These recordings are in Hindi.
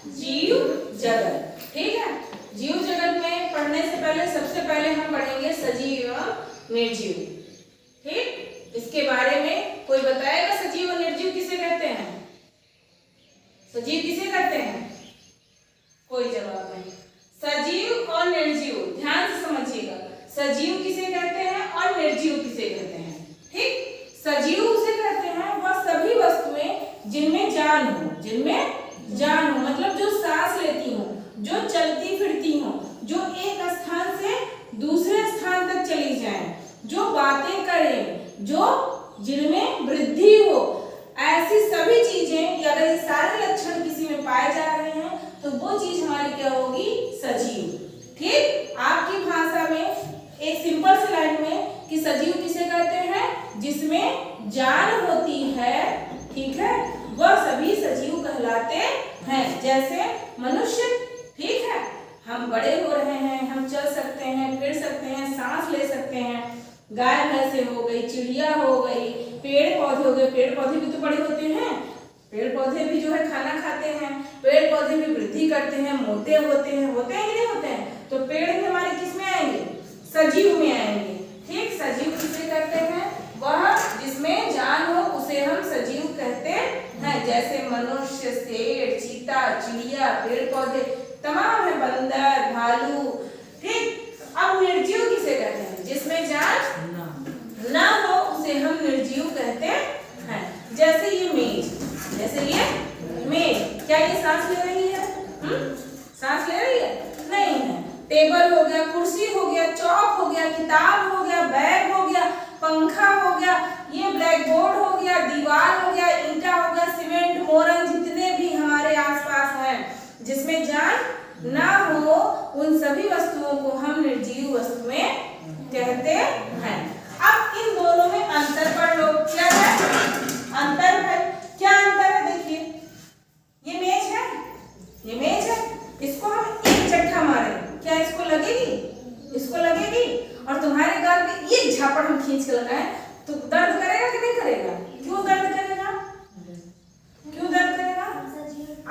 जीव जगत। ठीक है, जीव जगत में पढ़ने से पहले सबसे पहले हम पढ़ेंगे सजीव एवं निर्जीव। ठीक, इसके बारे में कोई बताएगा सजीव और निर्जीव किसे कहते हैं? सजीव किसे कहते हैं? कोई जवाब नहीं। सजीव और निर्जीव ध्यान से समझिएगा, सजीव किसे कहते हैं और निर्जीव किसे कहते हैं? ठीक, सजीव उसे कहते हैं वह सभी वस्तुएं जिनमें जान हो, जिनमें जान हो मतलब जो सांस लेती हो, जो चलती फिरती हो, जो एक स्थान से दूसरे स्थान तक चली जाएं, जो बातें करें, जो जिनमें वृद्धि हो, ऐसी सभी चीजें अगर ये सारे लक्षण किसी में पाए जा रहे हैं तो वो चीज हमारी क्या होगी? सजीव। ठीक, आपकी भाषा में एक सिंपल सी लाइन में कि सजीव किसे कहते हैं? जिसमें जान होती है। ठीक है, वह सभी सजीव कहलाते हैं। जैसे मनुष्य, ठीक है, हम बड़े हो रहे हैं, हम चल सकते हैं, फिर सकते हैं, सांस ले सकते हैं। गाय भैंसे हो गई, चिड़िया हो गई, पेड़ पौधे हो गए, पेड़ पौधे भी तो बड़े होते हैं, पेड़ पौधे भी जो है खाना खाते हैं, पेड़ पौधे भी वृद्धि करते हैं, मोटे होते हैं, होते हैं कि नहीं होते हैं? तो पेड़ भी हमारे किस में आएंगे? सजीव में आएंगे। ठीक, सजीव किसे कहते हैं? वह जिसमें जान हो उसे हम सजीव कहते हैं। जैसे मनुष्य, शेर, चीता, चिड़िया, पेड़ पौधे तमाम है, बंदर, भालू। ठीक, अब निर्जीव किसे कहते हैं? जिसमें जान ना हो उसे हम निर्जीव कहते हैं। जैसे ये मेज, जैसे ये मेज, क्या ये सांस ले रही है? सांस ले रही है? नहीं है। टेबल हो गया, कुर्सी हो गया, चौक हो गया, किताब हो गया, बैग हो गया, पंखा हो गया, ये ब्लैक बोर्ड हो गया, दीवार हो गया, ईंटा हो गया, सीमेंट, मोरंग, जितने भी हमारे आसपास हैं जिसमें जान ना हो उन सभी वस्तुओं को हम निर्जीव वस्तुएं कहते हैं। अब इन दोनों में अंतर पढ़ लो। क्या है अंतर? है क्या अंतर है? देखिए, ये मेज है, ये मेज है, इसको हम एक झटका मारे, क्या इसको लगेगी? इसको लगेगी। और तुम्हारे गाल पे एक झापड़ हम खींच के लगाएं तो दर्द करेगा कि नहीं करेगा? क्यों दर्द करेगा? क्यों दर्द करेगा?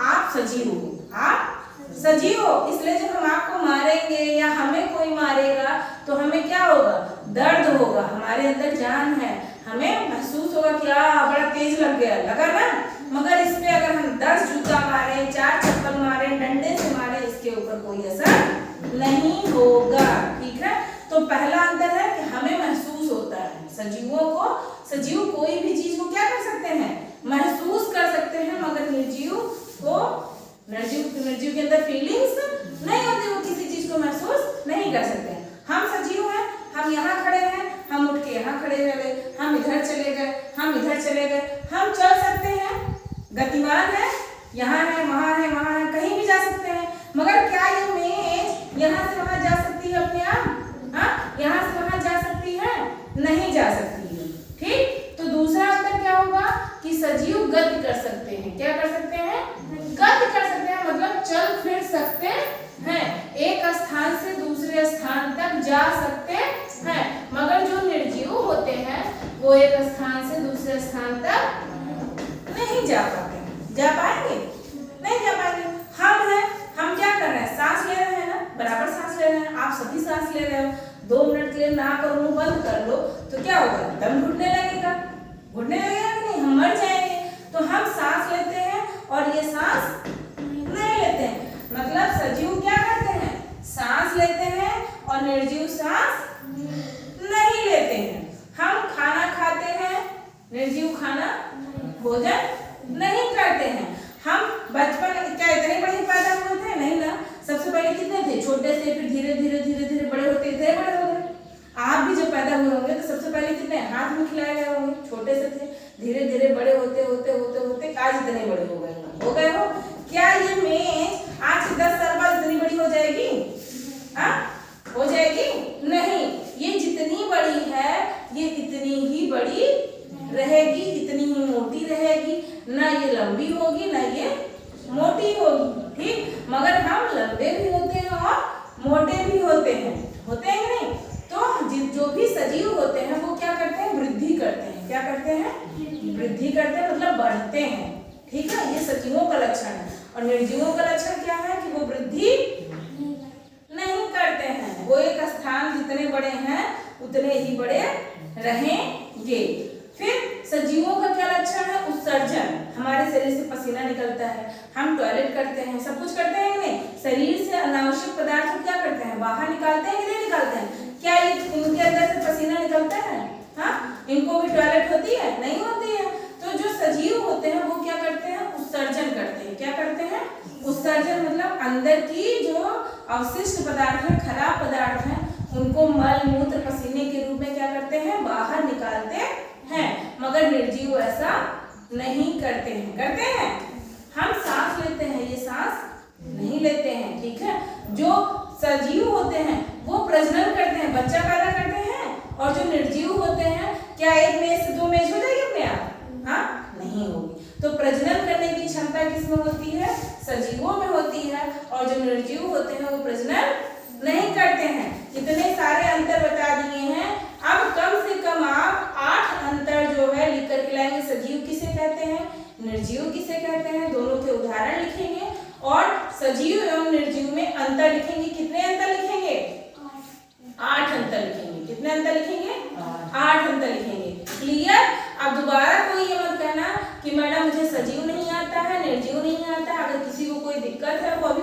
आप सजीव हो, आप सजीव हो, इसलिए जब हम आपको मारेंगे या हमें कोई मारेगा तो हमें क्या होगा? दर्द होगा, हमारे अंदर जान है, हमें महसूस होगा कि बड़ा तेज लग गया, लगा ना। मगर इस पे अगर हम 10 जूता मारे, 4 चप्पल मारे, डंडे से मारे, इसके ऊपर कोई असर नहीं होगा। ठीक है, तो पहला अंतर है कि हमें महसूस होता है। सजीवों को, सजीव कोई भी चीज को क्या कर सकते हैं? महसूस कर सकते हैं, मगर निर्जीव को, निर्जीव के अंदर फीलिंग्स नहीं होती, वो किसी चीज को महसूस नहीं कर सकते हैं। हम सजीव हैं, हम यहाँ खड़े हैं, हम उठ के यहाँ खड़े रह गए, हम इधर चले गए, हम इधर चले गए, हम चल सकते हैं, गतिमान है, यहाँ है, वहाँ है, वहाँ है, कहीं भी जा सकते हैं। मगर क्या ये मेज यहाँ से वहाँ जा सकती है अपने आप? हाँ, यहाँ से वहाँ जा सकती है? नहीं जा सकती है। ठीक, तो दूसरा अंतर क्या होगा कि सजीव गति कर सकते हैं। क्या कर सकते हैं? गति कर सकते हैं, मतलब चल फिर सकते हैं, एक स्थान से दूसरे स्थान तक जा सकते हैं। मगर जो निर्जीव होते हैं वो एक स्थान से दूसरे स्थान तक नहीं जा पाते। जा पाएंगे? नहीं जा पाएंगे। हम हैं, हम क्या कर रहे हैं? सांस ले रहे हैं ना, बराबर सांस ले रहे हैं, आप सभी सांस ले रहे हो। 2 मिनट के लिए नाक और मुंह बंद कर लो तो क्या होगा? दम घुटने लगेगा, घुटने लगेगा कि नहीं? हम मर जाएंगे। तो हम सांस लेते हैं और ये सांस नहीं लेते हैं। मतलब सजीव क्या करते हैं? सांस लेते हैं और निर्जीव सांस नहीं लेते हैं। हम खाना खाते हैं, निर्जीव खाना भोजन नहीं करते हैं। हम बचपन क्या इतने बड़े पैदा हुए थे? नहीं ना। सबसे पहले कितने थे? छोटे से, फिर धीरे धीरे धीरे धीरे बड़े होते, इतने बड़े हो गए। आप भी जब पैदा हुए होंगे तो सबसे पहले कितने हाथ में खिलाए गए होंगे? छोटे से थे, धीरे धीरे बड़े होते होते होते होते आज इतने बड़े हो गए हो। क्या ये मेज आज से 10 साल बाद इतनी बड़ी हो जाएगी? हो जाएगी? नहीं, ये जितनी बड़ी है ये इतनी ही बड़ी रहेगी, इतनी ही मोटी रहेगी, ना ये लंबी होगी ना ये मोटी होगी। ठीक, मगर हम लंबे भी होते हैं और मोटे भी होते हैं, होते हैं कि नहीं? तो जो भी सजीव होते हैं वो क्या करते हैं? वृद्धि करते हैं। क्या करते हैं? वृद्धि करते हैं, मतलब बढ़ते हैं। ठीक है, ये सजीवों का लक्षण है। और और निर्जीवों का लक्षण क्या है कि वो वृद्धि नहीं करते हैं, वो एक स्थान जितने बड़े हैं उतने ही बड़े रहेंगे। फिर सजीवों का क्या लक्षण है? उत्सर्जन। हमारे शरीर से पसीना निकलता है, हम टॉयलेट करते हैं, सब कुछ करते हैं कि नहीं? शरीर से अनावश्यक पदार्थ को क्या करते हैं? बाहर निकालते हैं कि नहीं निकालते हैं? क्या इनके अंदर से पसीना निकलता है? हाँ, इनको भी टॉयलेट होती है? नहीं होती है। तो जो सजीव होते हैं वो क्या करते हैं? उत्सर्जन करते हैं। क्या करते हैं? उत्सर्जन मतलब अंदर की जो अवशिष्ट पदार्थ है, खराब पदार्थ है, उनको मल मूत्र पसीने के रूप में क्या करते हैं? बाहर निकालते हैं। मगर निर्जीव ऐसा नहीं करते हैं। करते हैं? हम सांस लेते हैं, ये सांस नहीं लेते हैं। ठीक है। जो सजीव होते हैं वो प्रजनन करते हैं, बच्चा पैदा करते हैं। और जो निर्जीव होते हैं, क्या एक मेज से 2 मेज हो जाएगी अपने आप? हाँ, नहीं होगी। तो प्रजनन करने की क्षमता किसमें होती है? सजीवों में होती है। और जो निर्जीव होते हैं वो प्रजनन नहीं करते हैं। इतने सारे अंतर बता दिए हैं। अब कम से कम आप 8 अंतर जो है लिख कर के लाएंगे। सजीव किसे कहते हैं, निर्जीव किसे कहते हैं, दोनों के उदाहरण लिखेंगे और सजीव एवं निर्जीव में अंतर लिखेंगे। कितने अंतर लिखेंगे? 8 अंतर लिखेंगे। कितने अंतर लिखेंगे? 8 अंतर लिखेंगे। क्लियर? अब दोबारा कोई ये मत कहना कि मैडम मुझे सजीव नहीं आता है, निर्जीव नहीं आता है। अगर किसी को कोई दिक्कत है वो अभी